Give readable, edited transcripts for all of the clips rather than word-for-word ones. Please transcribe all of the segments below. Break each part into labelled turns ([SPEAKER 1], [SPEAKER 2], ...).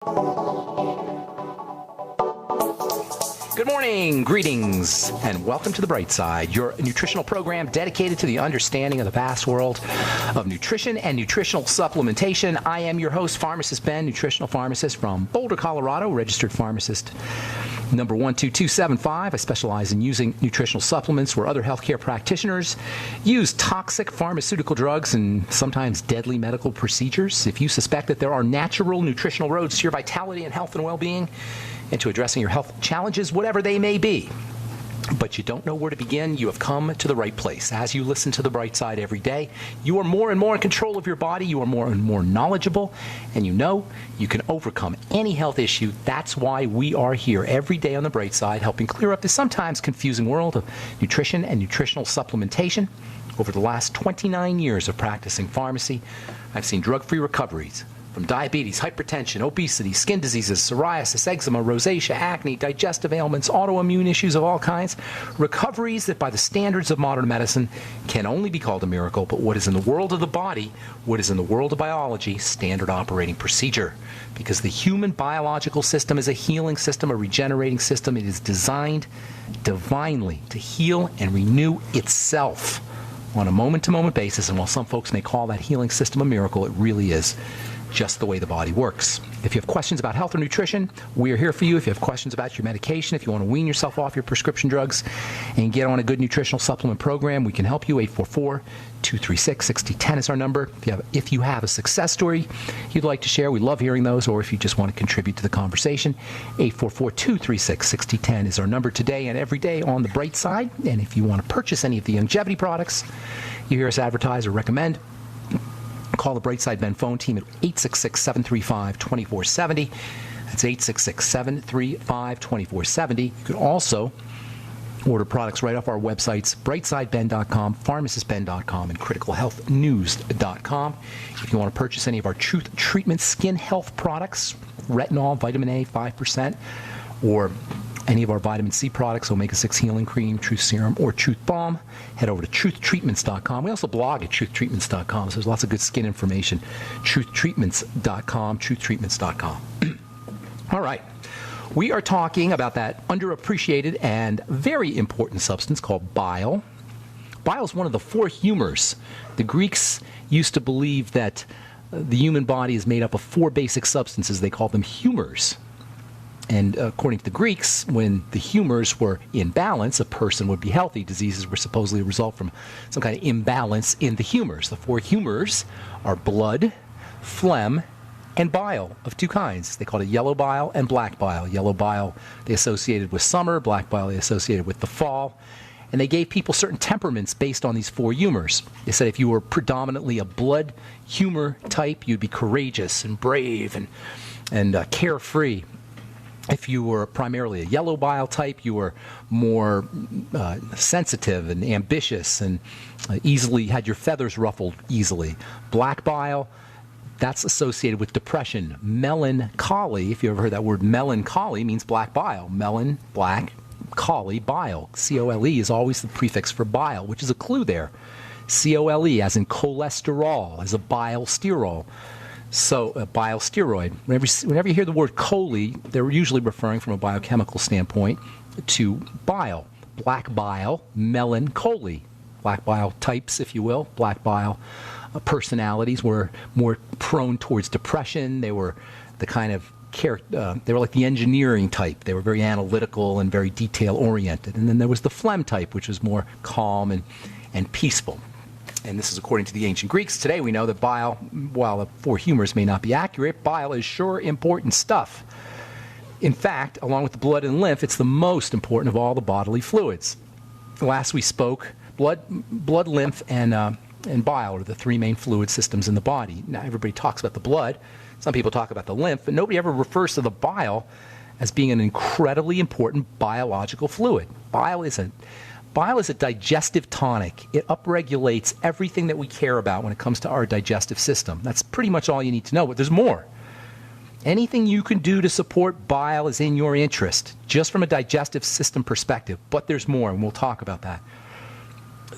[SPEAKER 1] Good morning, greetings, and welcome to The Bright Side, your nutritional program dedicated to the understanding of the vast world of nutrition and nutritional supplementation. I am your host, Pharmacist Ben, nutritional pharmacist from Boulder, Colorado, registered pharmacist number 12275. I specialize in using nutritional supplements where other healthcare practitioners use toxic pharmaceutical drugs and sometimes deadly medical procedures. If you suspect that there are natural nutritional roads to your vitality and health and well-being, and to addressing your health challenges, whatever they may be, but you don't know where to begin, you have come to the right place. As you listen to The Bright Side every day, you are more and more in control of your body, you are more and more knowledgeable, and you know you can overcome any health issue. That's why we are here every day on The Bright Side, helping clear up the sometimes confusing world of nutrition and nutritional supplementation. Over the last 29 years of practicing pharmacy, I've seen drug-free recoveries from diabetes, hypertension, obesity, skin diseases, psoriasis, eczema, rosacea, acne, digestive ailments, autoimmune issues of all kinds. Recoveries that by the standards of modern medicine can only be called a miracle, but what is in the world of the body, what is in the world of biology, standard operating procedure. Because the human biological system is a healing system, a regenerating system. It is designed divinely to heal and renew itself on a moment-to-moment basis. And while some folks may call that healing system a miracle, it really is just the way the body works. If you have questions about health or nutrition, we are here for you. If you have questions about your medication, if you want to wean yourself off your prescription drugs and get on a good nutritional supplement program, we can help you. 844-236-6010 is our number. If you have a success story you'd like to share, we love hearing those, or if you just want to contribute to the conversation, 844-236-6010 is our number today and every day on The Bright Side. And if you want to purchase any of the longevity products you hear us advertise or recommend, call the Brightside Ben phone team at 866-735-2470. That's 866-735-2470. You can also order products right off our websites, brightsideben.com, pharmacistben.com, and criticalhealthnews.com. If you want to purchase any of our Truth Treatment skin health products, retinol, vitamin A, 5%, or any of our vitamin C products, omega-6 healing cream, Truth Serum, or Truth Balm, head over to truthtreatments.com. We also blog at truthtreatments.com, so there's lots of good skin information. Truthtreatments.com, truthtreatments.com. All right. We are talking about that underappreciated and very important substance called bile. Bile is one of the four humors. The Greeks used to believe that the human body is made up of four basic substances. They called them humors. And according to the Greeks, when the humors were in balance, a person would be healthy. Diseases were supposedly a result from some kind of imbalance in the humors. The four humors are blood, phlegm, and bile of two kinds. They called it yellow bile and black bile. Yellow bile they associated with summer, black bile they associated with the fall. And they gave people certain temperaments based on these four humors. They said if you were predominantly a blood humor type, you'd be courageous and brave and carefree. If you were primarily a yellow bile type, you were more sensitive and ambitious and easily had your feathers ruffled easily. Black bile, that's associated with depression. Melancholy, if you ever heard that word melancholy, means black bile. Melon, black, choly, bile. C-O-L-E is always the prefix for bile, which is a clue there. C-O-L-E, as in cholesterol, as a bile sterol. So, a bile steroid. Whenever you hear the word choly, they're usually referring from a biochemical standpoint to bile. Black bile, melancholy. Black bile types, if you will. Black bile personalities were more prone towards depression. They were the kind of they were like the engineering type. They were very analytical and very detail-oriented. And then there was the phlegm type, which was more calm and peaceful. And this is according to the ancient Greeks. Today we know that bile, while the four humors may not be accurate, bile is sure important stuff. In fact, along with the blood and lymph, it's the most important of all the bodily fluids. Last we spoke, blood, lymph, and bile are the three main fluid systems in the body. Now everybody talks about the blood. Some people talk about the lymph, but nobody ever refers to the bile as being an incredibly important biological fluid. Bile is a digestive tonic. It upregulates everything that we care about when it comes to our digestive system. That's pretty much all you need to know, but there's more. Anything you can do to support bile is in your interest, just from a digestive system perspective, but there's more, and we'll talk about that.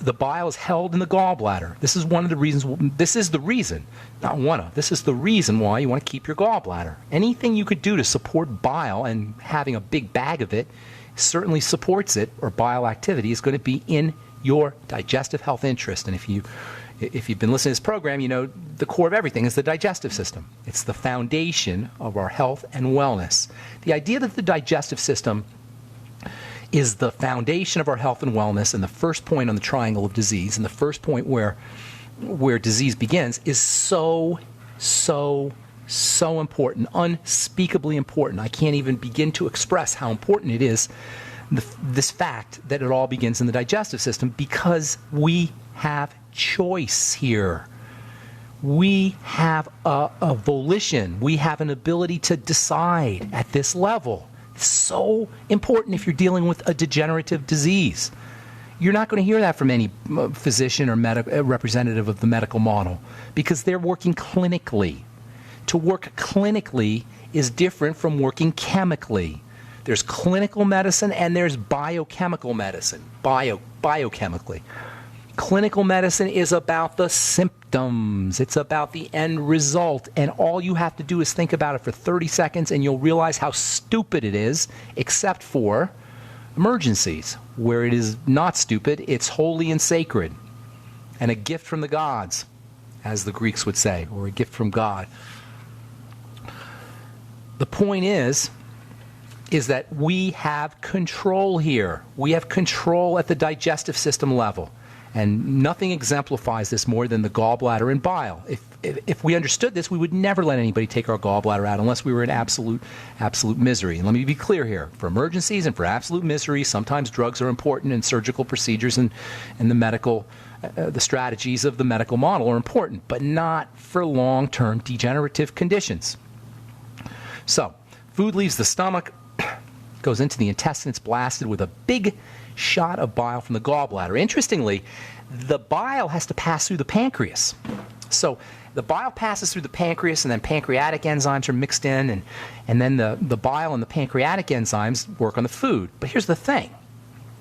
[SPEAKER 1] The bile is held in the gallbladder. This is one of the reasons. This is the reason, not one of. This is the reason why you want to keep your gallbladder. Anything you could do to support bile, and having a big bag of it certainly supports it, or bile activity, is going to be in your digestive health interest. And if you've been listening to this program, you know the core of everything is the digestive system. It's the foundation of our health and wellness. The idea that the digestive system is the foundation of our health and wellness, and the first point on the triangle of disease, and the first point where disease begins, is so important, unspeakably important. I can't even begin to express how important it is, this fact that it all begins in the digestive system, because we have choice here. We have a volition. We have an ability to decide at this level. So important if you're dealing with a degenerative disease. You're not going to hear that from any physician or representative of the medical model, because they're working clinically. To work clinically is different from working chemically. There's clinical medicine and there's biochemical medicine, biochemically. Clinical medicine is about the symptoms. It's about the end result. And all you have to do is think about it for 30 seconds and you'll realize how stupid it is, except for emergencies, where it is not stupid. It's holy and sacred and a gift from the gods, as the Greeks would say, or a gift from God. The point is that we have control here. We have control at the digestive system level. And nothing exemplifies this more than the gallbladder and bile. If we understood this, we would never let anybody take our gallbladder out unless we were in absolute misery. And let me be clear here. For emergencies and for absolute misery, sometimes drugs are important, and surgical procedures and the medical, the strategies of the medical model are important, but not for long-term degenerative conditions. So, food leaves the stomach, goes into the intestine, it's blasted with a big shot of bile from the gallbladder. Interestingly, the bile has to pass through the pancreas. So the bile passes through the pancreas, and then pancreatic enzymes are mixed in, and then the bile and the pancreatic enzymes work on the food. But here's the thing.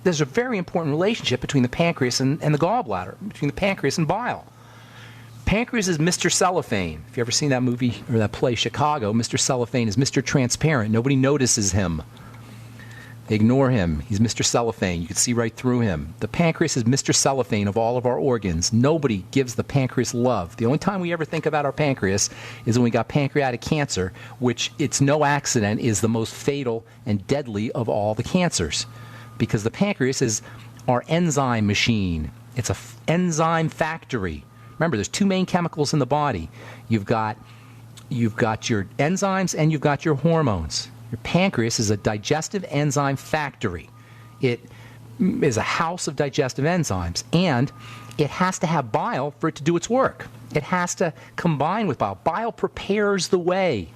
[SPEAKER 1] There's a very important relationship between the pancreas and the gallbladder, between the pancreas and bile. Pancreas is Mr. Cellophane. If you've ever seen that movie or that play, Chicago, Mr. Cellophane is Mr. Transparent. Nobody notices him. They ignore him. He's Mr. Cellophane. You can see right through him. The pancreas is Mr. Cellophane of all of our organs. Nobody gives the pancreas love. The only time we ever think about our pancreas is when we got pancreatic cancer, which, it's no accident, is the most fatal and deadly of all the cancers, because the pancreas is our enzyme machine. It's an enzyme factory. Remember, there's two main chemicals in the body. You've got your enzymes and you've got your hormones. Your pancreas is a digestive enzyme factory. It is a house of digestive enzymes, and it has to have bile for it to do its work. It has to combine with bile. Bile prepares the way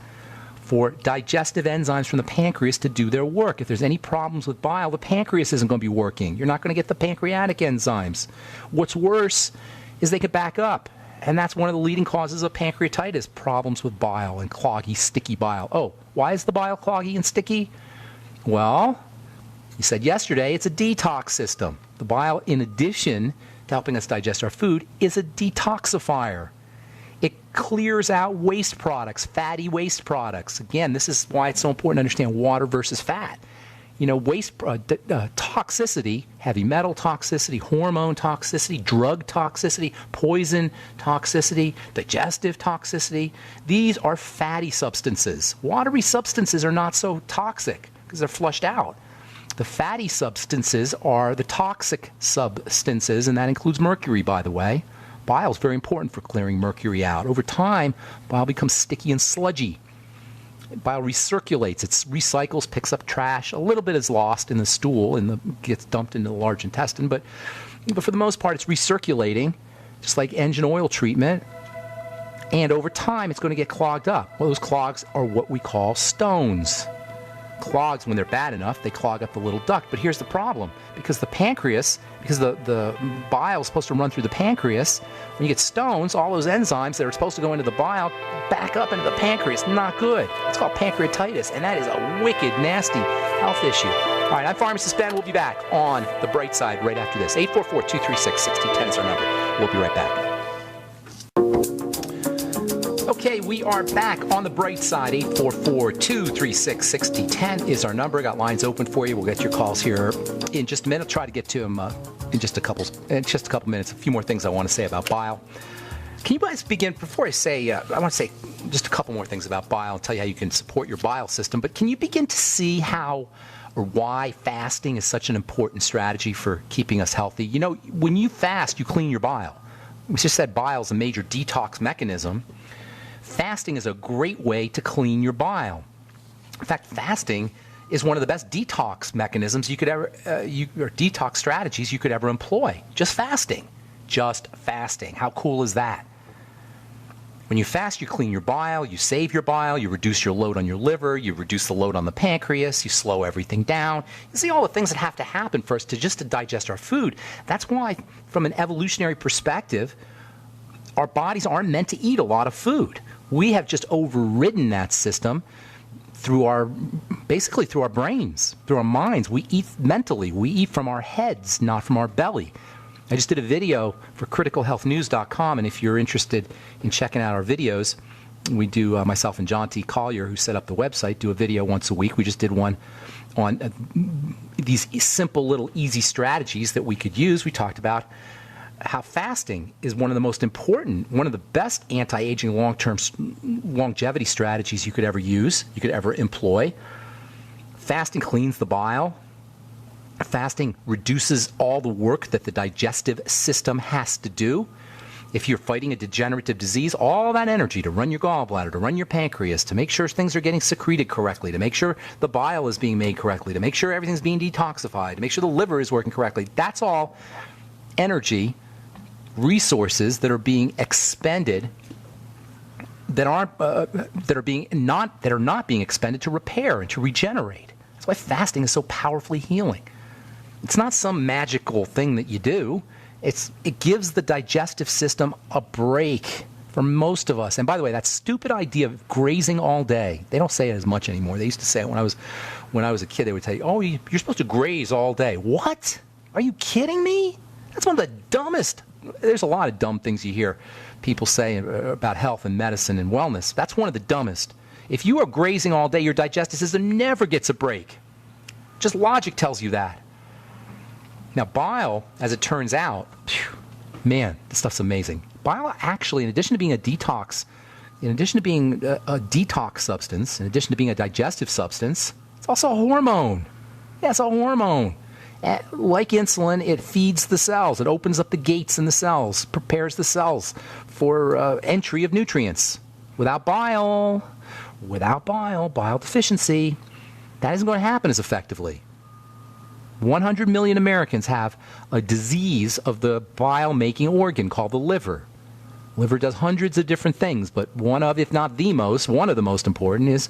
[SPEAKER 1] for digestive enzymes from the pancreas to do their work. If there's any problems with bile, the pancreas isn't going to be working. You're not going to get the pancreatic enzymes. What's worse is they could back up. And that's one of the leading causes of pancreatitis, problems with bile and cloggy, sticky bile. Oh, why is the bile cloggy and sticky? Well, you said yesterday it's a detox system. The bile, in addition to helping us digest our food, is a detoxifier. It clears out waste products, fatty waste products. Again, this is why it's so important to understand water versus fat. You know, waste toxicity, heavy metal toxicity, hormone toxicity, drug toxicity, poison toxicity, digestive toxicity. These are fatty substances. Watery substances are not so toxic because they're flushed out. The fatty substances are the toxic substances, and that includes mercury, by the way. Bile is very important for clearing mercury out. Over time, bile becomes sticky and sludgy. Bile recirculates, it recycles, picks up trash. A little bit is lost in the stool and gets dumped into the large intestine, but for the most part, it's recirculating, just like engine oil treatment. And over time, it's going to get clogged up. Well, those clogs are what we call stones. clogs, when they're bad enough, they clog up the little duct. But here's the problem. Because the pancreas, because the bile is supposed to run through the pancreas, when you get stones, all those enzymes that are supposed to go into the bile back up into the pancreas. Not good. It's called pancreatitis, and that is a wicked, nasty health issue. All right, I'm Pharmacist Ben. We'll be back on the bright side right after this. 844-236-6010 is our number. We'll be right back. Okay, we are back on the bright side. 844-236-6010 is our number. Got lines open for you. We'll get your calls here in just a minute. I'll try to get to them in just a couple minutes. A few more things I want to say about bile. Can you guys begin, before I say, I want to say just a couple more things about bile and tell you how you can support your bile system, but can you begin to see how or why fasting is such an important strategy for keeping us healthy? You know, when you fast, you clean your bile. We just said bile is a major detox mechanism. Fasting is a great way to clean your bile. In fact, fasting is one of the best detox mechanisms you could ever, or detox strategies you could ever employ. Just fasting. Just fasting. How cool is that? When you fast, you clean your bile, you save your bile, you reduce your load on your liver, you reduce the load on the pancreas, you slow everything down. You see all the things that have to happen for us to digest our food. That's why, from an evolutionary perspective, our bodies aren't meant to eat a lot of food. We have just overridden that system basically through our brains, through our minds. We eat mentally. We eat from our heads, not from our belly. I just did a video for criticalhealthnews.com, and if you're interested in checking out our videos, we do, myself and John T. Collier, who set up the website, do a video once a week. We just did one on these simple little easy strategies that we could use. We talked about how fasting is one of the most important, one of the best anti-aging long-term longevity strategies you could ever use, you could ever employ. Fasting cleans the bile. Fasting reduces all the work that the digestive system has to do. If you're fighting a degenerative disease, all that energy to run your gallbladder, to run your pancreas, to make sure things are getting secreted correctly, to make sure the bile is being made correctly, to make sure everything's being detoxified, to make sure the liver is working correctly, that's all energy, resources that are being expended that are not being expended to repair and to regenerate. That's why fasting is so powerfully healing. It's not some magical thing that you do. It gives the digestive system a break for most of us. And by the way, that stupid idea of grazing all day, they don't say it as much anymore. They used to say it when I was a kid. They would tell you, oh, you're supposed to graze all day. What? Are you kidding me? That's one of the dumbest. There's a lot of dumb things you hear people say about health and medicine and wellness. That's one of the dumbest. If you are grazing all day, your digestive system never gets a break. Just logic tells you that. Now, bile, as it turns out, man, this stuff's amazing. Bile actually, in addition to being a detox substance, in addition to being a digestive substance, it's also a hormone. Yeah, it's a hormone. Like insulin, it feeds the cells. It opens up the gates in the cells, prepares the cells for entry of nutrients. Without bile deficiency, that isn't going to happen as effectively. 100 million Americans have a disease of the bile-making organ called the liver. Liver does hundreds of different things, but one of the most important is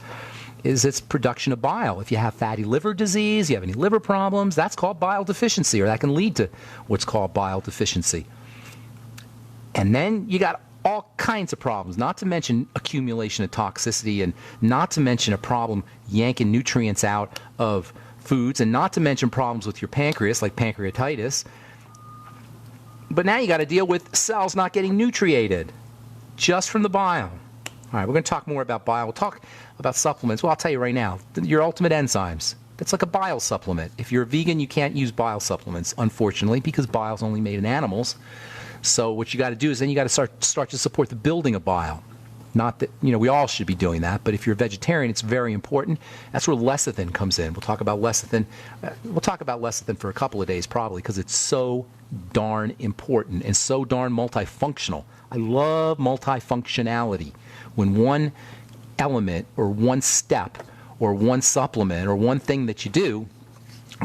[SPEAKER 1] its production of bile. If you have fatty liver disease, you have any liver problems, that's called bile deficiency, or that can lead to what's called bile deficiency. And then you got all kinds of problems, not to mention accumulation of toxicity, and not to mention a problem yanking nutrients out of foods, and not to mention problems with your pancreas, like pancreatitis. But now you got to deal with cells not getting nutriated just from the bile. All right, we're going to talk more about bile. We'll talk about supplements. Well, I'll tell you right now, your ultimate enzymes. That's like a bile supplement. If you're a vegan, you can't use bile supplements, unfortunately, because bile is only made in animals. So what you got to do is then you got to start to support the building of bile. Not that, we all should be doing that, but if you're a vegetarian, it's very important. That's where lecithin comes in. We'll talk about lecithin. For a couple of days probably, because it's so darn important and so darn multifunctional. I love multifunctionality. When one element or one step or one supplement or one thing that you do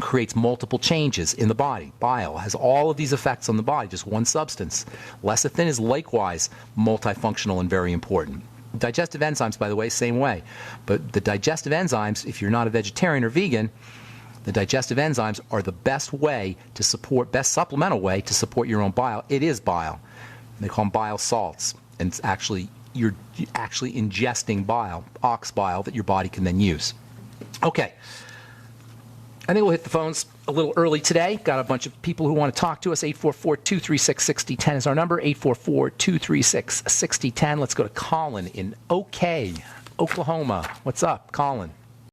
[SPEAKER 1] creates multiple changes in the body. Bile has all of these effects on the body, just one substance. Lecithin is likewise multifunctional and very important. Digestive enzymes, by the way, same way. But the digestive enzymes, if you're not a vegetarian or vegan, the digestive enzymes are the best way to support, best supplemental way to support your own bile. It is bile. They call them bile salts. And it's actually, you're actually ingesting bile, ox bile, that your body can then use. Okay. I think we'll hit the phones a little early today. Got a bunch of people who want to talk to us. 844-236-6010 is our number. 844-236-6010. Let's go to Colin in OK, Oklahoma. What's up, Colin?